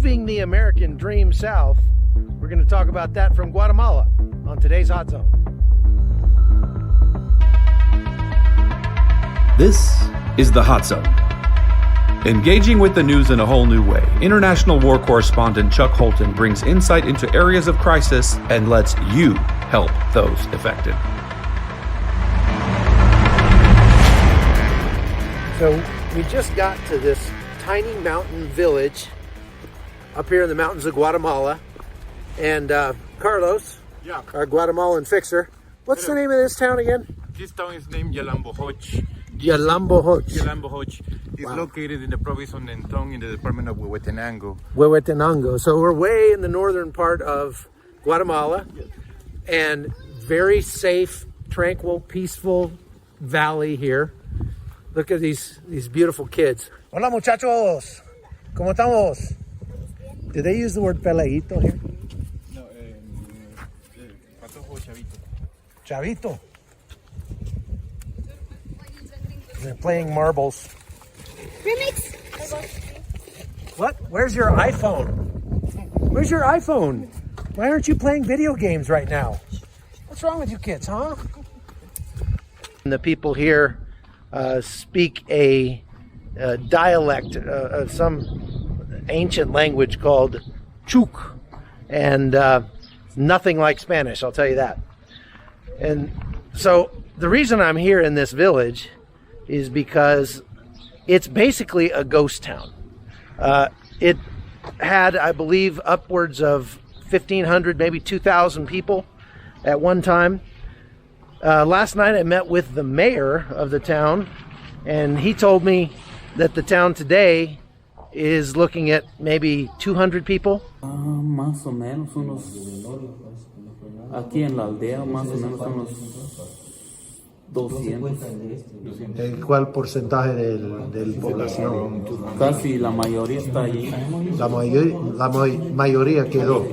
moving the American dream south. We're going to talk about that from Guatemala on today's Hot Zone. This is the Hot Zone. Engaging with the news in a whole new way, international war correspondent Chuck Holton brings insight into areas of crisis and lets you help those affected. So we just got to this tiny mountain village up here in the mountains of Guatemala. And Carlos, our Guatemalan fixer, what's the name of this town again? This town is named Yalambojoch. Yalambojoch. Yalambojoch is located in the province of Nentong in the department of Huehuetenango. Huehuetenango. So we're way in the northern part of Guatemala, and very safe, tranquil, peaceful valley here. Look at these beautiful kids. Hola muchachos, ¿cómo estamos? Did they use the word peleito here? No, patojo chavito. Chavito. They're playing marbles. Remix. What? Where's your iPhone? Where's your iPhone? Why aren't you playing video games right now? What's wrong with you kids, huh? The people here speak a dialect of some ancient language called Chuk, and nothing like Spanish, I'll tell you that. And so the reason I'm here in this village is because it's basically a ghost town. It had, I believe, upwards of 1,500, maybe 2,000 people at one time. Last night I met with the mayor of the town, and he told me that the town today is looking at maybe 200 people. Más o menos unos, aquí en la aldea más o menos unos 200. ¿Cuál porcentaje del población? Casi la mayoría está allí. La mayoría quedó.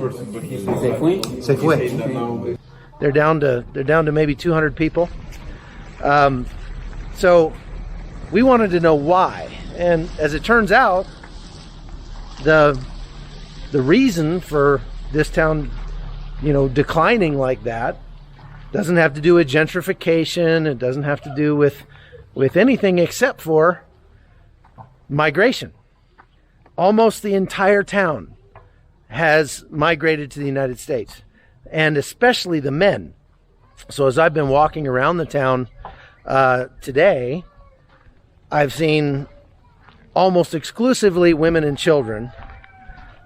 Se fue. They're down to maybe 200 people. So we wanted to know why, and as it turns out, the reason for this town, declining like that, doesn't have to do with gentrification. It doesn't have to do with anything except for migration. Almost the entire town has migrated to the United States, and especially the men. So as I've been walking around the town today, I've seen almost exclusively women and children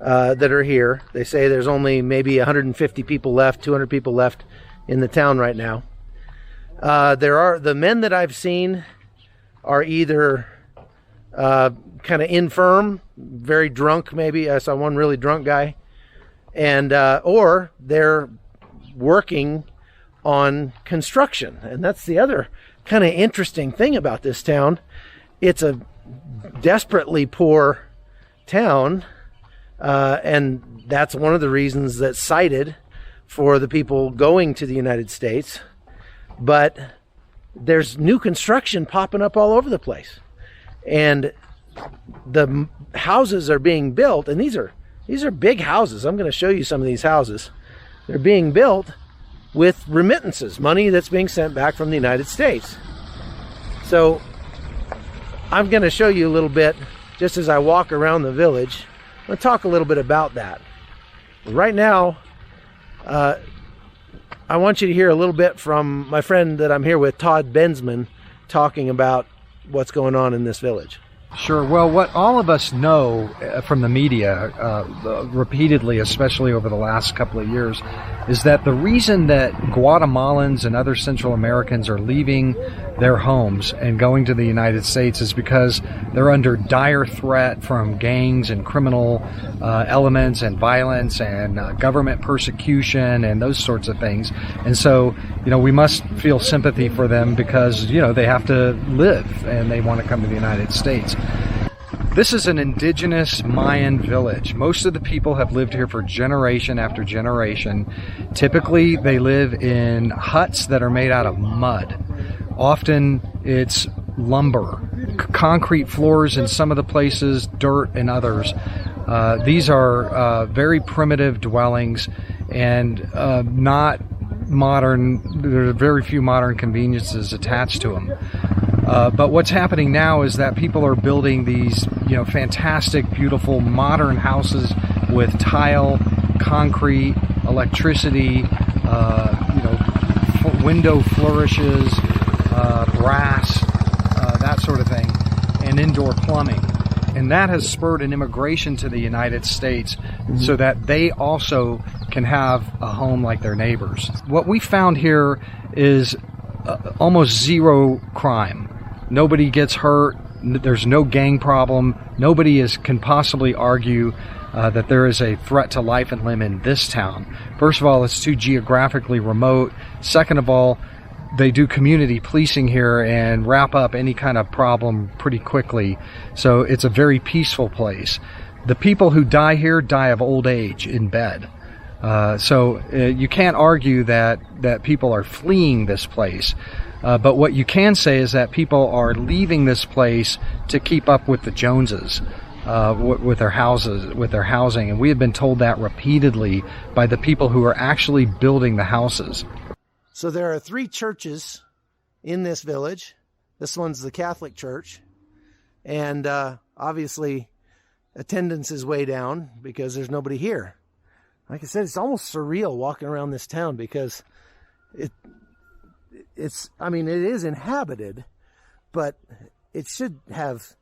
that are here. They say there's only maybe 150 people left, 200 people left in the town right now. The men that I've seen are either kind of infirm, very drunk maybe. I saw one really drunk guy. And or they're working on construction. And that's the other kind of interesting thing about this town. It's a desperately poor town, and that's one of the reasons that's cited for the people going to the United States. But there's new construction popping up all over the place, and the houses are being built, and these are big houses. I'm going to show you some of these houses. They're being built with remittances, money that's being sent back from the United States. So I'm going to show you a little bit just as I walk around the village. I'm going to talk a little bit about that. Right now, I want you to hear a little bit from my friend that I'm here with, Todd Bensman, talking about what's going on in this village. Sure. Well, what all of us know from the media repeatedly, especially over the last couple of years, is that the reason that Guatemalans and other Central Americans are leaving their homes and going to the United States is because they're under dire threat from gangs and criminal elements and violence and government persecution and those sorts of things. And so, we must feel sympathy for them because, they have to live and they want to come to the United States. This is an indigenous Mayan village. Most of the people have lived here for generation after generation. Typically, they live in huts that are made out of mud. Often it's lumber, concrete floors in some of the places, dirt in others. These are very primitive dwellings and not modern. There are very few modern conveniences attached to them. But what's happening now is that people are building these, fantastic, beautiful, modern houses with tile, concrete, electricity, window flourishes, brass, that sort of thing, and indoor plumbing. And that has spurred an immigration to the United States so that they also can have a home like their neighbors. What we found here is almost zero crime. Nobody gets hurt. There's no gang problem. Nobody can possibly argue that there is a threat to life and limb in this town. First of all, it's too geographically remote. Second of all, they do community policing here and wrap up any kind of problem pretty quickly. So it's a very peaceful place. The people who die here die of old age in bed. So you can't argue that people are fleeing this place. But what you can say is that people are leaving this place to keep up with the Joneses, with their houses, with their housing. And we have been told that repeatedly by the people who are actually building the houses. So there are 3 churches in this village. This one's the Catholic Church. And obviously attendance is way down because there's nobody here. Like I said, it's almost surreal walking around this town because it is inhabited, but it should have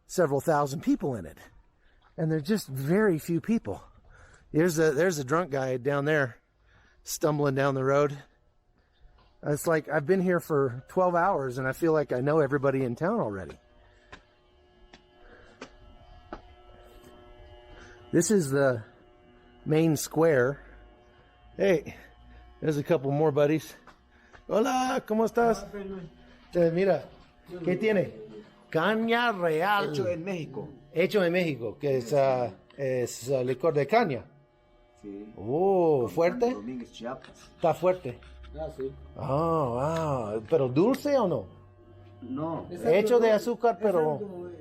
several thousand people in it. And there's just very few people. There's a drunk guy down there stumbling down the road. It's like I've been here for 12 hours and I feel like I know everybody in town already. This is the main square. Hey, there's a couple more buddies. Hola, ¿cómo estás? Mira, ¿qué tiene? Caña real. Hecho en México. Hecho en México, que es licor de caña. Sí. Oh, ¿fuerte? Domínguez, Chiapas. Está fuerte. Ah, sí. Oh, wow. ¿Pero dulce o no? No. Hecho de azúcar, pero...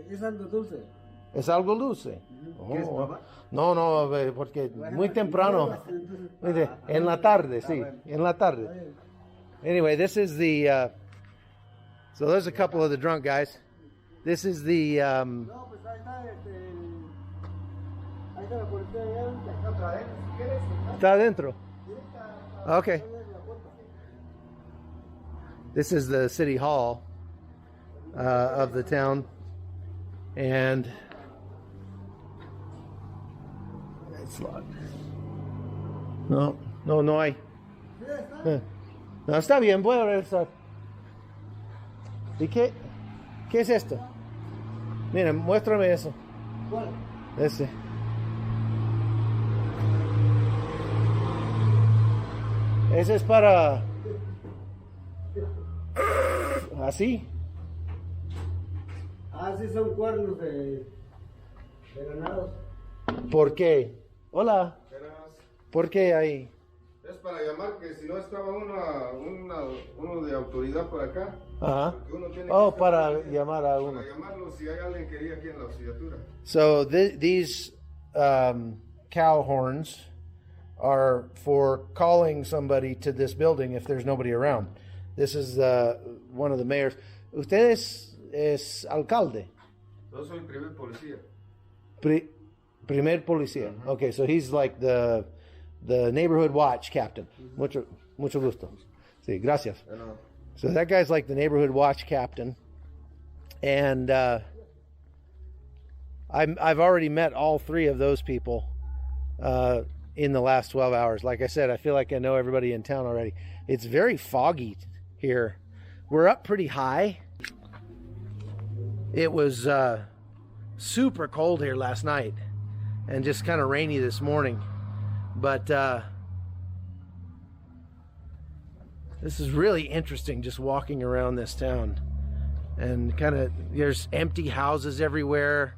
Es algo dulce. ¿Es algo dulce? ¿Quieres Oh. probar? No, porque muy temprano. En la tarde, sí. En la tarde. Anyway, this is the... so there's a couple of the drunk guys. This is the... No, pues ahí está, ahí está la policía, acá atrás, si quieres. Está adentro. Okay. This is the city hall of the town, and it's locked. No hay. No, está bien, voy a regresar. ¿Y qué es esto? Miren, muéstrame eso. ¿Cuál? Ese. Ese es para... ¿Así? Ah, sí, son cuernos de ganados. ¿Por qué? Hola. ¿Por qué ahí? Es para llamar, que si no estaba uno de autoridad por acá. Ajá. Uno tiene Oh, que para estar llamar a uno. para llamarlo si hay alguien que quería aquí en la auxiliatura. So these cow horns are for calling somebody to this building if there's nobody around. This is one of the mayors. ¿Usted es alcalde? Yo soy el primer policía. Primer policía. Okay, so he's like the neighborhood watch captain. Mucho gusto. Sí, gracias. So that guy's like the neighborhood watch captain. And I've already met all 3 of those people in the last 12 hours. Like I said, I feel like I know everybody in town already. It's very foggy here. We're up pretty high. It was super cold here last night and just kind of rainy this morning. But this is really interesting, just walking around this town. And kind of, there's empty houses everywhere.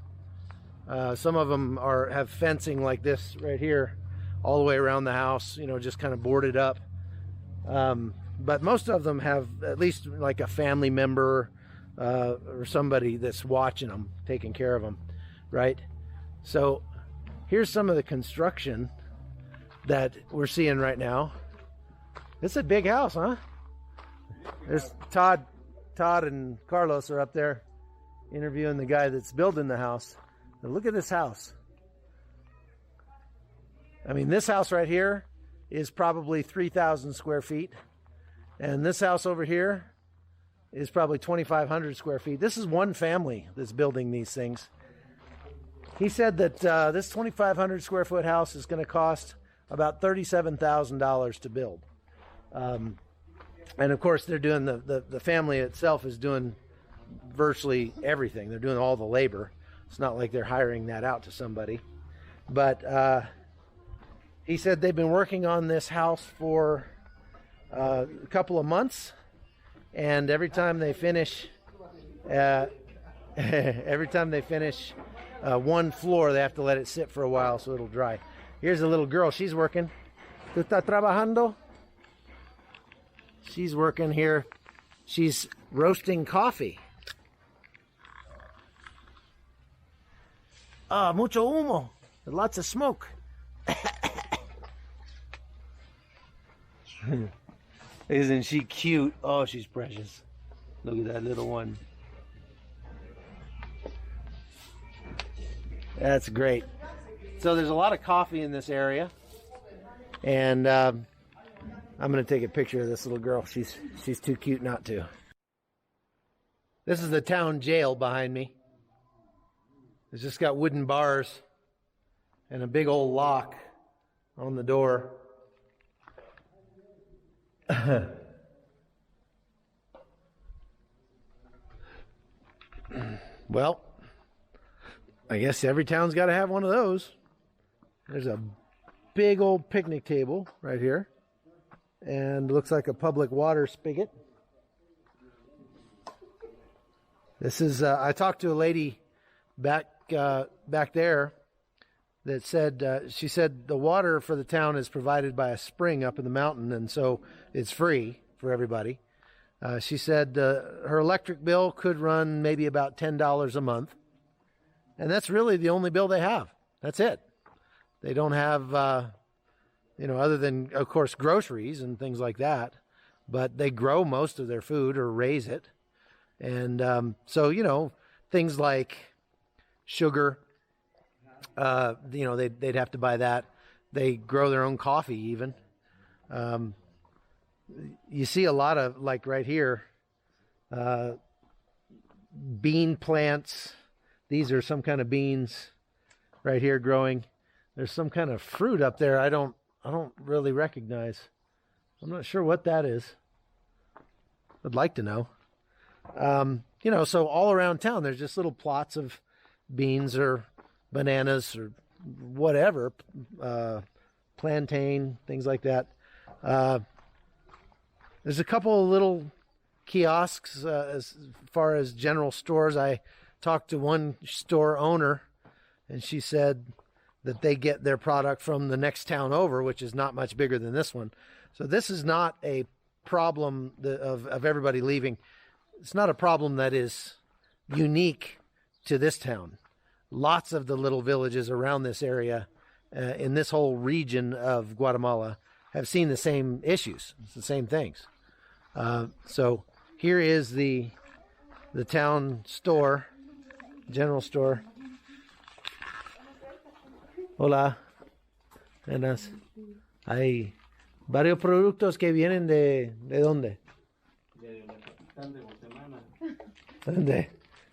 Some of them have fencing like this right here all the way around the house, just kind of boarded up. But most of them have at least like a family member or somebody that's watching them, taking care of them, right? So here's some of the construction that we're seeing right now. It's a big house, huh? There's Todd and Carlos are up there interviewing the guy that's building the house. Now look at this house. I mean, this house right here is probably 3,000 square feet. And this house over here is probably 2,500 square feet. This is one family that's building these things. He said that this 2,500 square foot house is going to cost about $37,000 to build. And of course, they're doing the family itself is doing virtually everything. They're doing all the labor. It's not like they're hiring that out to somebody. But he said they've been working on this house for a couple of months, and every time they finish one floor, they have to let it sit for a while so it'll dry. Here's a little girl. She's working. ¿Tú estás trabajando? She's working here. She's roasting coffee. Mucho humo. Lots of smoke. Isn't she cute? Oh, she's precious. Look at that little one. That's great. So there's a lot of coffee in this area. And I'm going to take a picture of this little girl. She's too cute not to. This is the town jail behind me. It's just got wooden bars and a big old lock on the door. Well, I guess every town's got to have one of those. There's a big old picnic table right here. And looks like a public water spigot. This is, I talked to a lady back there that said, she said the water for the town is provided by a spring up in the mountain, and so it's free for everybody. She said her electric bill could run maybe about $10 a month. And that's really the only bill they have. That's it. They don't have, other than, of course, groceries and things like that. But they grow most of their food or raise it. And so, things like sugar, they'd have to buy that. They grow their own coffee even. You see a lot of, like right here, bean plants. These are some kind of beans right here growing. There's some kind of fruit up there I don't really recognize. I'm not sure what that is. I'd like to know. So all around town there's just little plots of beans or bananas or whatever, plantain, things like that. There's a couple of little kiosks as far as general stores. I talked to one store owner, and she said that they get their product from the next town over, which is not much bigger than this one. So this is not a problem of everybody leaving. It's not a problem that is unique to this town. Lots of the little villages around this area, in this whole region of Guatemala, have seen the same issues. It's the same things. So here is the town store, general store. Hola. Buenas. Hay varios productos que vienen ¿de dónde? De la capital de Guatemala.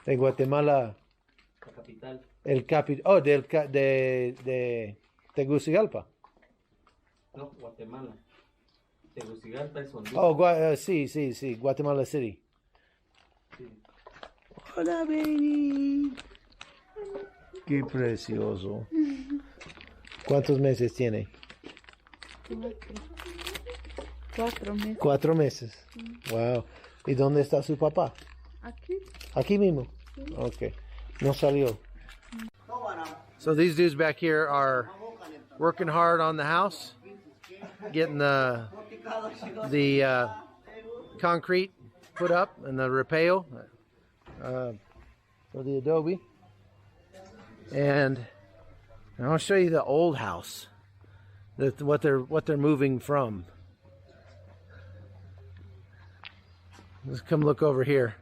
De Guatemala. La capital. De Tegucigalpa. No, Guatemala. Tegucigalpa es Honduras. Oh, sí, Guatemala City. Sí. Hola, baby. Qué precioso. ¿Cuántos meses tiene? 4 meses. 4 meses. Wow. ¿Y dónde está su papá? Aquí. Aquí mismo. Okay. No salió. So these dudes back here are working hard on the house, getting the concrete put up and the rapeo for the adobe. And And I'll show you the old house, what they're moving from. Let's come look over here.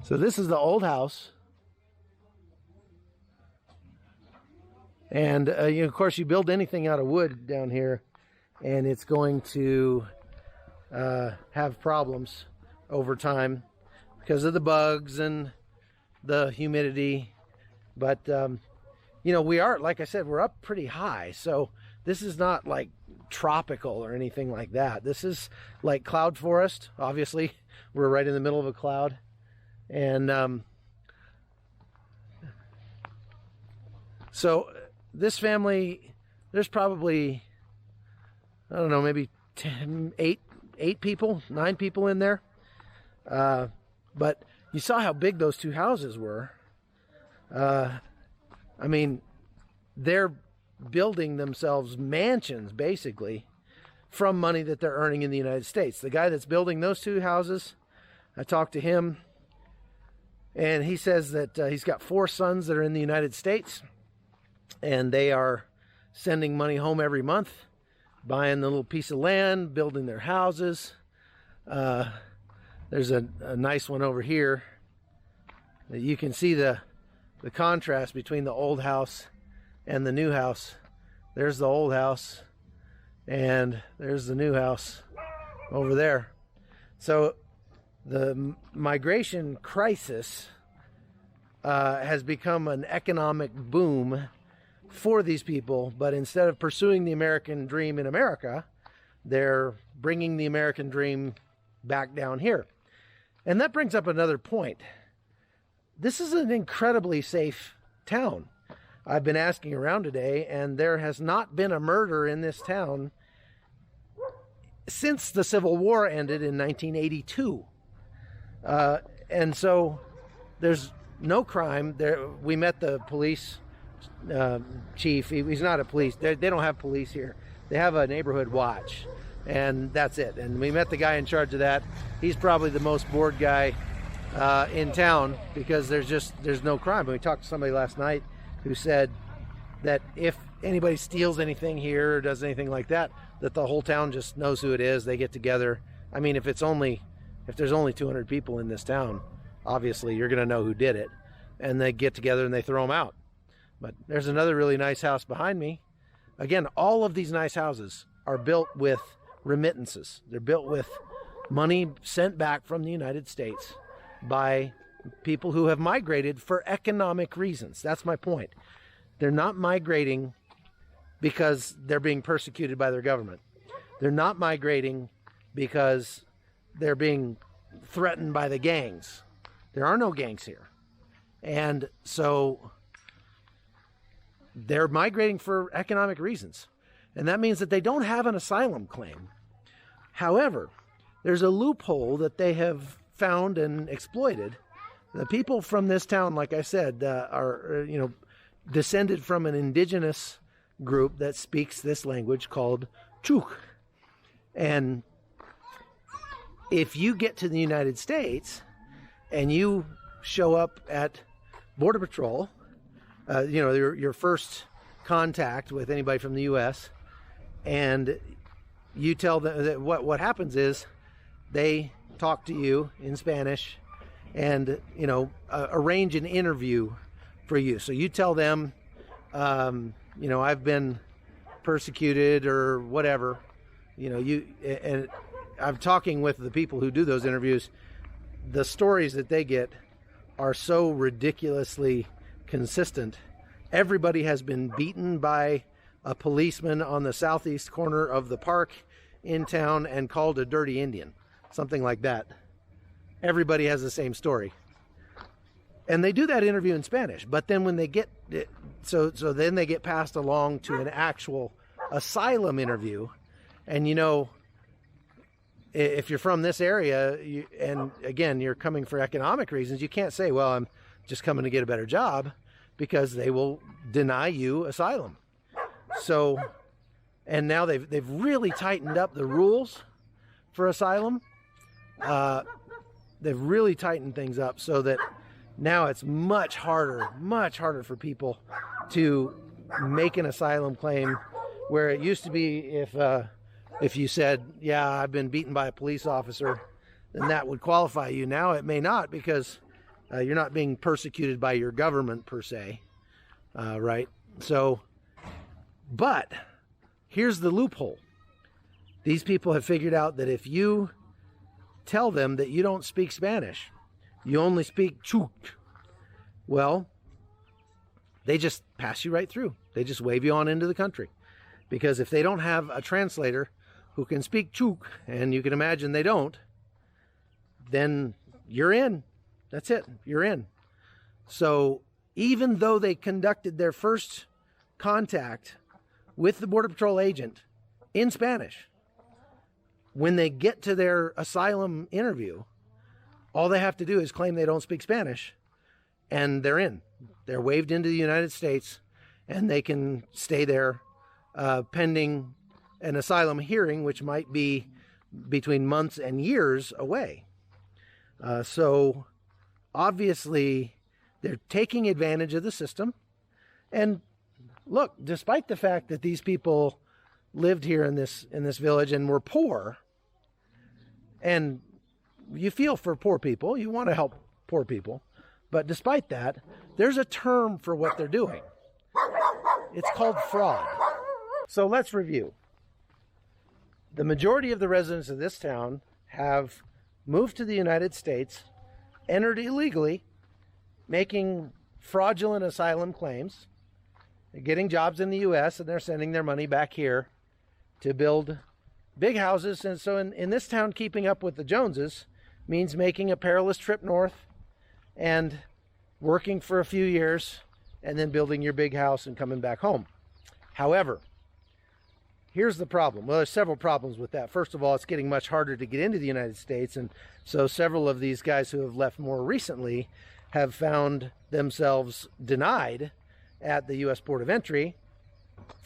So this is the old house. And of course, you build anything out of wood down here, and it's going to have problems over time because of the bugs and the humidity. But we are, like I said, we're up pretty high, so this is not like tropical or anything like that. This is like cloud forest. Obviously, we're right in the middle of a cloud, and so this family, there's probably, I don't know, maybe 8 people, 9 people in there. But you saw how big those 2 houses were. I mean, they're building themselves mansions, basically, from money that they're earning in the United States. The guy that's building those 2 houses, I talked to him, and he says that he's got 4 sons that are in the United States, and they are sending money home every month, buying the little piece of land, building their houses. There's a nice one over here. You can see the contrast between the old house and the new house. There's the old house, and there's the new house over there. So the migration crisis has become an economic boom for these people, but instead of pursuing the American dream in America, they're bringing the American dream back down here. And that brings up another point. This is an incredibly safe town. I've been asking around today, and there has not been a murder in this town since the Civil War ended in 1982. And so there's no crime there. We met the police chief. He's not a police. They don't have police here. They have a neighborhood watch, and that's it. And we met the guy in charge of that. He's probably the most bored guy in town because there's no crime. But we talked to somebody last night who said that if anybody steals anything here or does anything like that, that the whole town just knows who it is. They get together. I mean, if there's only 200 people in this town, obviously you're going to know who did it, and they get together and they throw them out. But there's another really nice house behind me. Again, all of these nice houses are built with remittances. They're built with money sent back from the United States by people who have migrated for economic reasons. That's my point. They're not migrating because they're being persecuted by their government. They're not migrating because they're being threatened by the gangs. There are no gangs here. And so they're migrating for economic reasons. And that means that they don't have an asylum claim. However, there's a loophole that they have found and exploited. The people from this town, like I said, are descended from an indigenous group that speaks this language called Chuk. And if you get to the United States and you show up at Border Patrol, your first contact with anybody from the U.S., and you tell them that what happens is they talk to you in Spanish and arrange an interview for you. So you tell them, I've been persecuted or whatever. And I'm talking with the people who do those interviews. The stories that they get are so ridiculously consistent. Everybody has been beaten by a policeman on the southeast corner of the park in town and called a dirty Indian, something like that. Everybody has the same story. And they do that interview in Spanish, but then when they get then they get passed along to an actual asylum interview. And if you're from this area, and again, you're coming for economic reasons, you can't say, well, I'm just coming to get a better job, because they will deny you asylum. So, and now they've really tightened up the rules for asylum. They've really tightened things up so that Now it's much harder for people to make an asylum claim, where it used to be if you said, yeah, I've been beaten by a police officer, then that would qualify you. Now it may not, because you're not being persecuted by your government per se, right? So, but here's the loophole. These people have figured out that if you tell them that you don't speak Spanish, you only speak Chuk, well, they just pass you right through. They just wave you on into the country. Because if they don't have a translator who can speak Chuk, and you can imagine they don't, then you're in. That's it. You're in. So even though they conducted their first contact with the Border Patrol agent in Spanish, when they get to their asylum interview, all they have to do is claim they don't speak Spanish, and they're in. They're waved into the United States, and they can stay there pending an asylum hearing, which might be between months and years away. So obviously they're taking advantage of the system. And look, despite the fact that these people lived here in this village and were poor, and you feel for poor people, you want to help poor people, but despite that, there's a term for what they're doing. It's called fraud. So let's review. The majority of the residents of this town have moved to the United States, entered illegally, making fraudulent asylum claims, getting jobs in the U.S., and they're sending their money back here to build big houses. And so in this town, keeping up with the Joneses means making a perilous trip north and working for a few years and then building your big house and coming back home. However, here's the problem. Well, there's several problems with that. First of all, it's getting much harder to get into the United States. And so several of these guys who have left more recently have found themselves denied at the U.S. Port of Entry,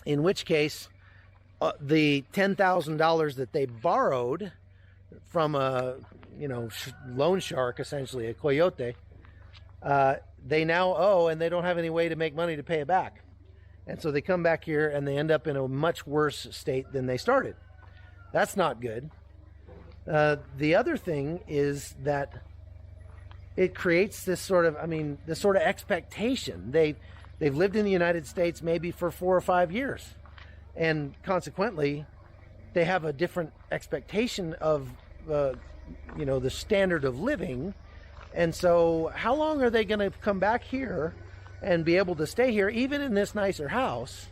in which case the $10,000 that they borrowed from a loan shark, essentially a coyote, they now owe, and they don't have any way to make money to pay it back. And so they come back here and they end up in a much worse state than they started. That's not good. The other thing is that it creates this sort of expectation. They've lived in the United States maybe for 4 or 5 years, and consequently, they have a different expectation of the standard of living. And so, how long are they going to come back here and be able to stay here, even in this nicer house,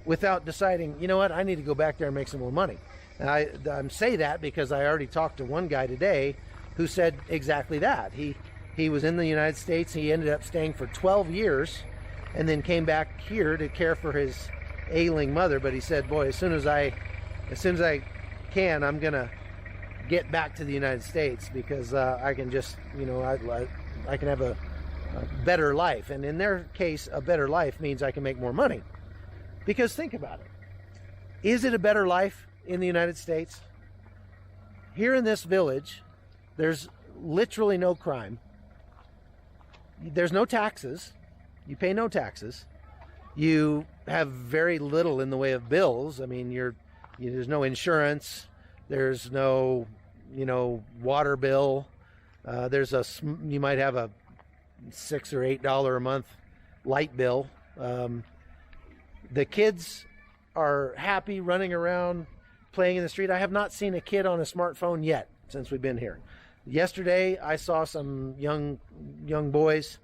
without deciding, you know what, I need to go back there and make some more money? And I say that because I already talked to one guy today who said exactly that. He was in the United States. He ended up staying for 12 years and then came back here to care for his ailing mother. But he said, boy, as soon as I can, I'm going to get back to the United States, because I can just, I can have a better life. And in their case, a better life means I can make more money. Because think about it. Is it a better life in the United States? Here in this village, there's literally no crime. There's no taxes. You pay no taxes. You have very little in the way of bills. I mean, there's no insurance. There's no, water bill. You might have a $6 or $8 a month light bill. The kids are happy running around, playing in the street. I have not seen a kid on a smartphone yet since we've been here. Yesterday, I saw some young boys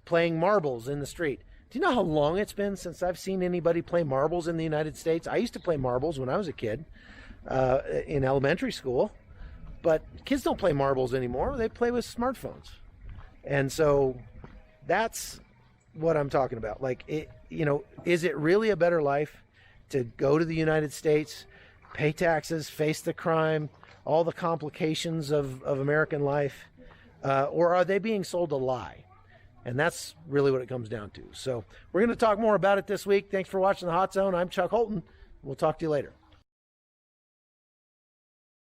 playing marbles in the street. Do you know how long it's been since I've seen anybody play marbles in the United States? I used to play marbles when I was a kid in elementary school, but kids don't play marbles anymore. They play with smartphones. And so that's what I'm talking about. Like, is it really a better life to go to the United States, pay taxes, face the crime, all the complications of American life, or are they being sold a lie? And that's really what it comes down to. So we're going to talk more about it this week. Thanks for watching The Hot Zone. I'm Chuck Holton. We'll talk to you later.